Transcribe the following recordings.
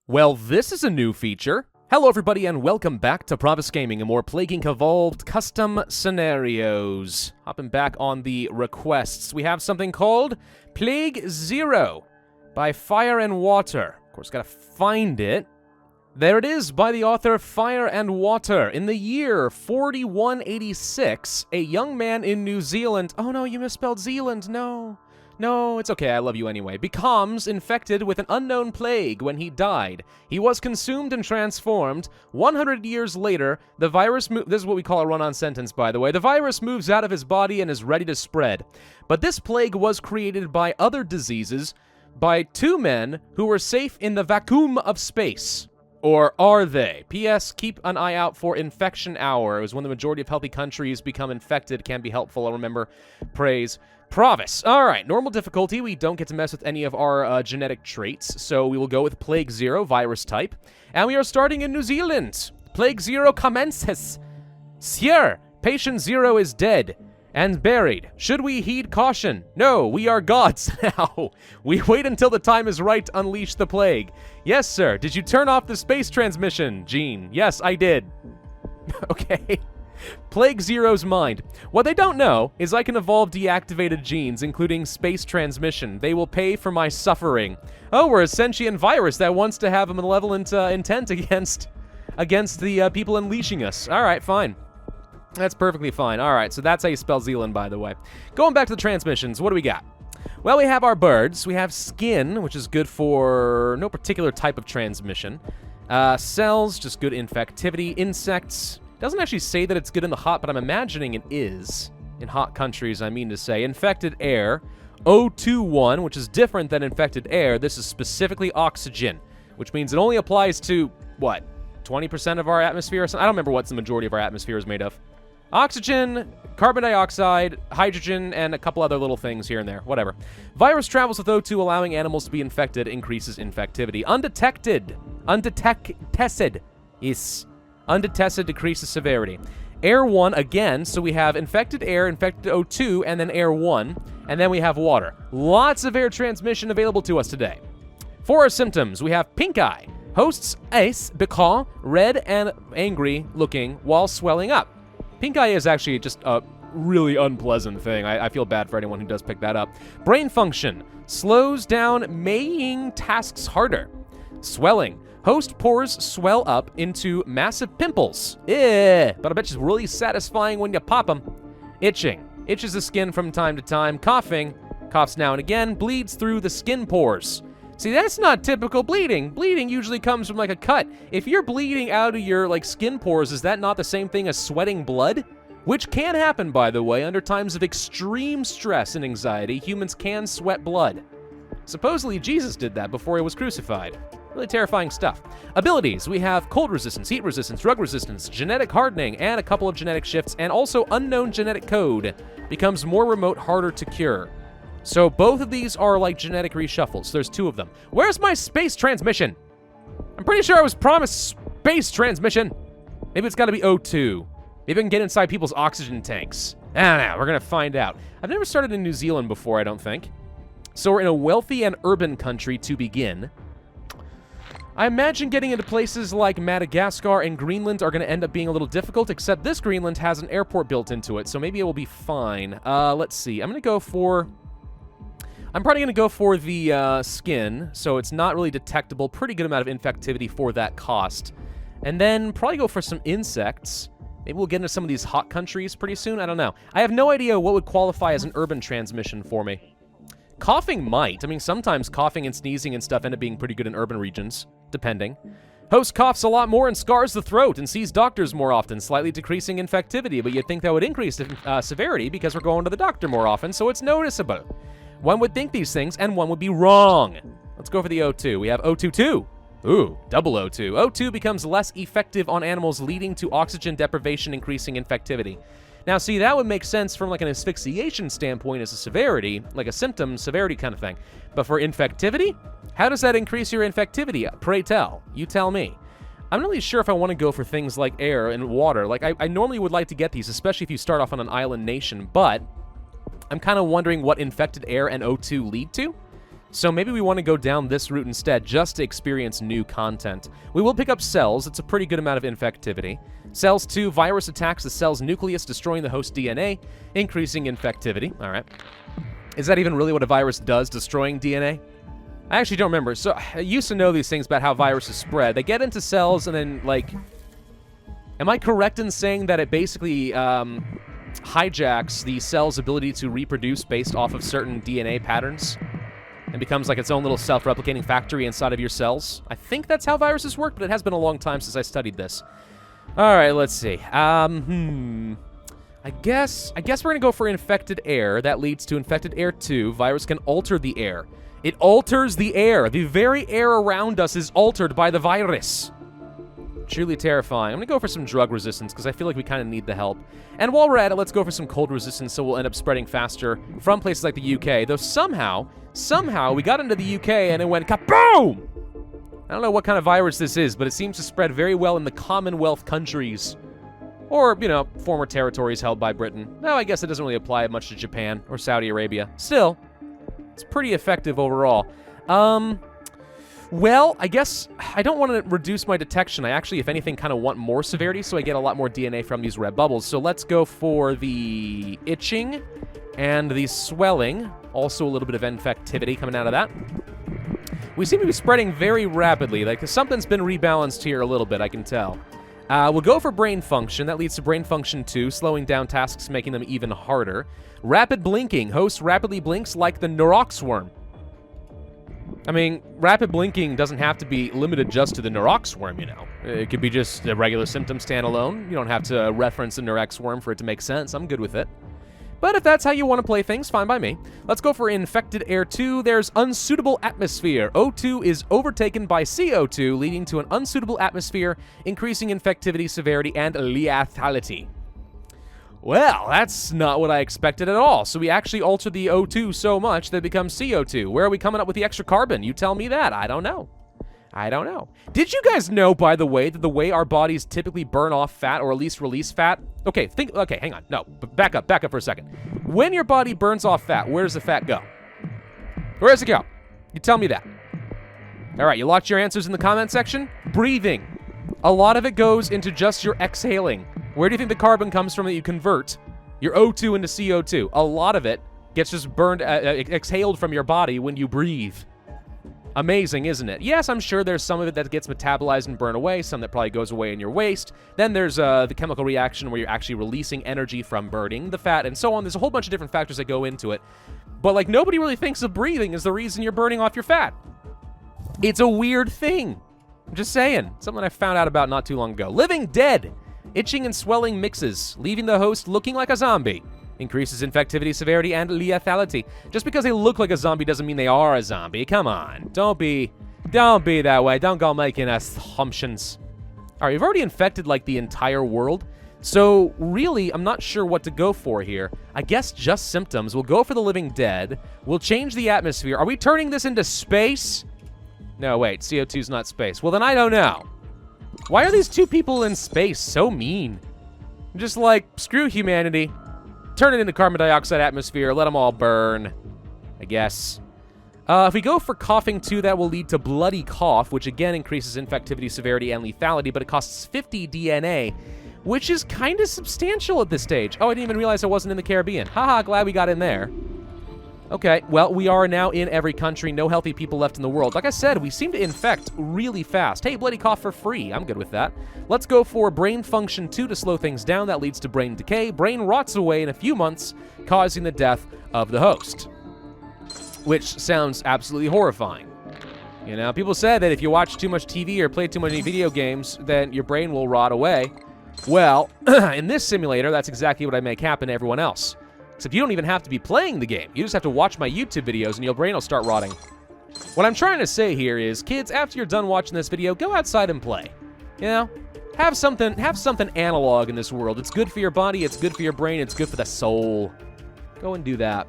Well, this is a new feature. Hello everybody and welcome back to Pravus Gaming and more Plague Inc. Evolved custom scenarios. Hopping back on the requests, we have something called Plague Zero by Fire and Water. Of course, gotta find it. There it is, by the author Fire and Water. In the year 4186, a young man in New Zealand... Oh no, you misspelled Zealand, no. No, it's okay, I love you anyway. Becomes infected with an unknown plague when he died. He was consumed and transformed. 100 years later, the virus this is what we call a run-on sentence, by the way. The virus moves out of his body and is ready to spread. But this plague was created by other diseases by two men who were safe in the vacuum of space. Or are they? P.S. Keep an eye out for Infection Hour. It was when the majority of healthy countries become infected. Can be helpful. I'll remember. Praise Pravus. All right, normal difficulty. We don't get to mess with any of our genetic traits, so we will go with Plague Zero, virus type. And we are starting in New Zealand. Plague Zero commences. Sir, patient Zero is dead and buried. Should we heed caution? No, we are gods now. We wait until the time is right to unleash the plague. Yes, sir. Did you turn off the space transmission, Gene? Yes, I did. Okay. Plague Zero's mind. What they don't know is I can evolve deactivated genes, including space transmission. They will pay for my suffering. Oh, we're a sentient virus that wants to have a malevolent intent against the people unleashing us. All right, fine. That's perfectly fine. All right, so that's how you spell Zealand, by the way. Going back to the transmissions, what do we got? Well, we have our birds. We have skin, which is good for no particular type of transmission. Cells, just good infectivity. Insects, doesn't actually say that it's good in the hot, but I'm imagining it is. In hot countries, I mean to say. Infected air, O21, which is different than infected air. This is specifically oxygen, which means it only applies to, what, 20% of our atmosphere or something? I don't remember what the majority of our atmosphere is made of. Oxygen, carbon dioxide, hydrogen, and a couple other little things here and there. Whatever. Virus travels with O2, allowing animals to be infected, increases infectivity. Undetected. Undetected. Yes. Undetected decreases severity. Air 1 again, so we have infected air, infected O2, and then air 1, and then we have water. Lots of air transmission available to us today. For our symptoms, we have pink eye. Hosts ice become red and angry looking while swelling up. Pink eye is actually just a really unpleasant thing. I feel bad for anyone who does pick that up. Brain function slows down making tasks harder. Swelling. Host pores swell up into massive pimples. But I bet it's really satisfying when you pop them. Itching. Itches the skin from time to time. Coughing. Coughs now and again. Bleeds through the skin pores. See, that's not typical bleeding. Bleeding usually comes from, like, a cut. If you're bleeding out of your, like, skin pores, is that not the same thing as sweating blood? Which can happen, by the way, under times of extreme stress and anxiety. Humans can sweat blood. Supposedly, Jesus did that before he was crucified. Really terrifying stuff. Abilities. We have cold resistance, heat resistance, drug resistance, genetic hardening, and a couple of genetic shifts, and also unknown genetic code. Becomes more remote, harder to cure. So both of these are like genetic reshuffles. There's two of them. Where's my space transmission? I'm pretty sure I was promised space transmission. Maybe it's got to be O2. Maybe I can get inside people's oxygen tanks. I don't know. We're going to find out. I've never started in New Zealand before, I don't think. So we're in a wealthy and urban country to begin. I imagine getting into places like Madagascar and Greenland are going to end up being a little difficult, except this Greenland has an airport built into it, so maybe it will be fine. Let's see. I'm probably going to go for the skin, so it's not really detectable. Pretty good amount of infectivity for that cost. And then probably go for some insects. Maybe we'll get into some of these hot countries pretty soon. I don't know. I have no idea what would qualify as an urban transmission for me. Coughing might. I mean, sometimes coughing and sneezing and stuff end up being pretty good in urban regions, depending. Host coughs a lot more and scars the throat and sees doctors more often, slightly decreasing infectivity, but you'd think that would increase severity because we're going to the doctor more often, so it's noticeable. One would think these things, and one would be wrong. Let's go for the O2. We have O22. Ooh, double O2. O2 becomes less effective on animals, leading to oxygen deprivation, increasing infectivity. Now, see, that would make sense from, like, an asphyxiation standpoint as a severity, like a symptom severity kind of thing. But for infectivity? How does that increase your infectivity? Pray tell. You tell me. I'm not really sure if I want to go for things like air and water. Like, I normally would like to get these, especially if you start off on an island nation, but I'm kind of wondering what infected air and O2 lead to. So maybe we want to go down this route instead, just to experience new content. We will pick up cells. It's a pretty good amount of infectivity. Cells 2, virus attacks the cell's nucleus, destroying the host DNA, increasing infectivity. All right. Is that even really what a virus does, destroying DNA? I actually don't remember. So I used to know these things about how viruses spread. They get into cells and then, like... Am I correct in saying that it basically hijacks the cell's ability to reproduce based off of certain DNA patterns? And becomes like its own little self-replicating factory inside of your cells? I think that's how viruses work, but it has been a long time since I studied this. All right, let's see. I guess we're going to go for infected air. That leads to infected air 2. Virus can alter the air. It alters the air. The very air around us is altered by the virus. Truly terrifying. I'm going to go for some drug resistance because I feel like we kind of need the help. And while we're at it, let's go for some cold resistance so we'll end up spreading faster from places like the UK. Though somehow we got into the UK and it went kaboom! I don't know what kind of virus this is, but it seems to spread very well in the Commonwealth countries. Or, you know, former territories held by Britain. No, I guess it doesn't really apply much to Japan or Saudi Arabia. Still, it's pretty effective overall. Well, I guess I don't want to reduce my detection. I actually, if anything, kind of want more severity, so I get a lot more DNA from these red bubbles. So let's go for the itching and the swelling. Also a little bit of infectivity coming out of that. We seem to be spreading very rapidly. Like, something's been rebalanced here a little bit, I can tell. We'll go for brain function. That leads to brain function 2, slowing down tasks, making them even harder. Rapid blinking. Host rapidly blinks like the Neurox worm. I mean, rapid blinking doesn't have to be limited just to the Neurox worm, you know. It could be just a regular symptom standalone. You don't have to reference the Neurox worm for it to make sense. I'm good with it. But if that's how you want to play things, fine by me. Let's go for infected air 2. There's unsuitable atmosphere. O2 is overtaken by CO2, leading to an unsuitable atmosphere, increasing infectivity, severity, and lethality. Well, that's not what I expected at all. So we actually alter the O2 so much that it becomes CO2. Where are we coming up with the extra carbon? You tell me that. I don't know. I don't know. Did you guys know, by the way, that the way our bodies typically burn off fat, or at least release fat? Okay, hang on. No, back up for a second. When your body burns off fat, where does the fat go? Where does it go? You tell me that. All right, you locked your answers in the comment section? Breathing. A lot of it goes into just your exhaling. Where do you think the carbon comes from that you convert your O2 into CO2? A lot of it gets just burned, exhaled from your body when you breathe. Amazing, isn't it? Yes, I'm sure there's some of it that gets metabolized and burned away, some that probably goes away in your waste. Then there's the chemical reaction where you're actually releasing energy from burning the fat and so on. There's a whole bunch of different factors that go into it. But, like, nobody really thinks of breathing as the reason you're burning off your fat. It's a weird thing. I'm just saying. Something I found out about not too long ago. Living dead. Itching and swelling mixes, leaving the host looking like a zombie. Increases infectivity, severity, and lethality. Just because they look like a zombie doesn't mean they are a zombie. Come on. Don't be that way. Don't go making assumptions. All right, we've already infected, like, the entire world. So, really, I'm not sure what to go for here. I guess just symptoms. We'll go for the living dead. We'll change the atmosphere. Are we turning this into space? No, wait. CO2's not space. Well, then I don't know. Why are these two people in space so mean? Just like, screw humanity. Turn it into carbon dioxide atmosphere. Let them all burn, I guess. If we go for coughing 2, that will lead to bloody cough, which again increases infectivity, severity, and lethality, but it costs 50 DNA, which is kind of substantial at this stage. Oh, I didn't even realize I wasn't in the Caribbean. Haha, glad we got in there. Okay, well, we are now in every country. No healthy people left in the world. Like I said, we seem to infect really fast. Hey, bloody cough for free. I'm good with that. Let's go for brain function 2 to slow things down. That leads to brain decay. Brain rots away in a few months, causing the death of the host. Which sounds absolutely horrifying. You know, people said that if you watch too much TV or play too many video games, then your brain will rot away. Well, in this simulator, that's exactly what I make happen to everyone else. Except you don't even have to be playing the game. You just have to watch my YouTube videos and your brain will start rotting. What I'm trying to say here is, kids, after you're done watching this video, go outside and play. You know? Have something analog in this world. It's good for your body, it's good for your brain, it's good for the soul. Go and do that.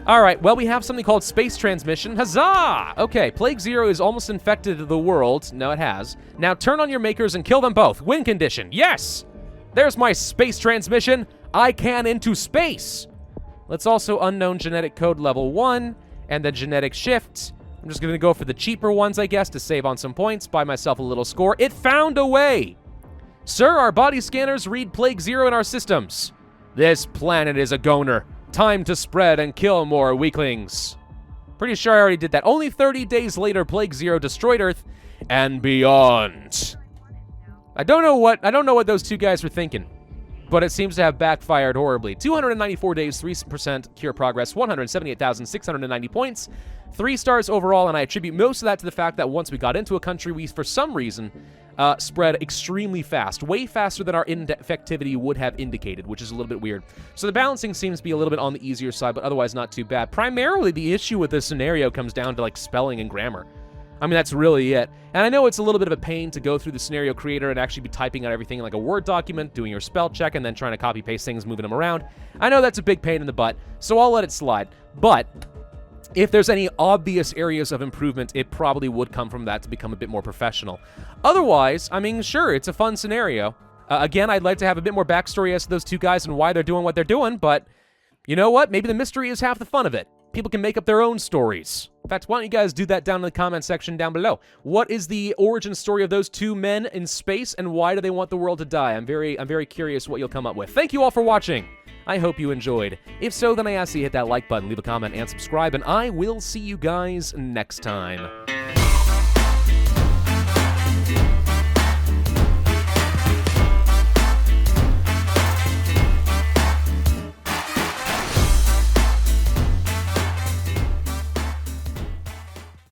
All right, well, we have something called space transmission. Huzzah! Okay, Plague Zero is almost infected the world. No, it has. Now turn on your makers and kill them both. Win condition. Yes! There's my space transmission. I can into space. Let's also unknown genetic code level 1, and the genetic shift, I'm just going to go for the cheaper ones, I guess, to save on some points, buy myself a little score. It found a way! Sir, our body scanners read Plague Zero in our systems. This planet is a goner. Time to spread and kill more weaklings. Pretty sure I already did that. Only 30 days later, Plague Zero destroyed Earth and beyond. I don't know what those two guys were thinking, but it seems to have backfired horribly. 294 days, 3% cure progress, 178,690 points, 3 stars overall, and I attribute most of that to the fact that once we got into a country, we, for some reason, spread extremely fast, way faster than our infectivity would have indicated, which is a little bit weird. So the balancing seems to be a little bit on the easier side, but otherwise not too bad. Primarily, the issue with this scenario comes down to, like, spelling and grammar. I mean, that's really it. And I know it's a little bit of a pain to go through the scenario creator and actually be typing out everything in like a Word document, doing your spell check, and then trying to copy-paste things, moving them around. I know that's a big pain in the butt, so I'll let it slide. But if there's any obvious areas of improvement, it probably would come from that to become a bit more professional. Otherwise, I mean, sure, it's a fun scenario. Again, I'd like to have a bit more backstory as to those two guys and why they're doing what they're doing, but you know what? Maybe the mystery is half the fun of it. People can make up their own stories. In fact, why don't you guys do that down in the comment section down below? What is the origin story of those two men in space, and why do they want the world to die? I'm very curious what you'll come up with. Thank you all for watching. I hope you enjoyed. If so, then I ask you to hit that like button, leave a comment, and subscribe, and I will see you guys next time.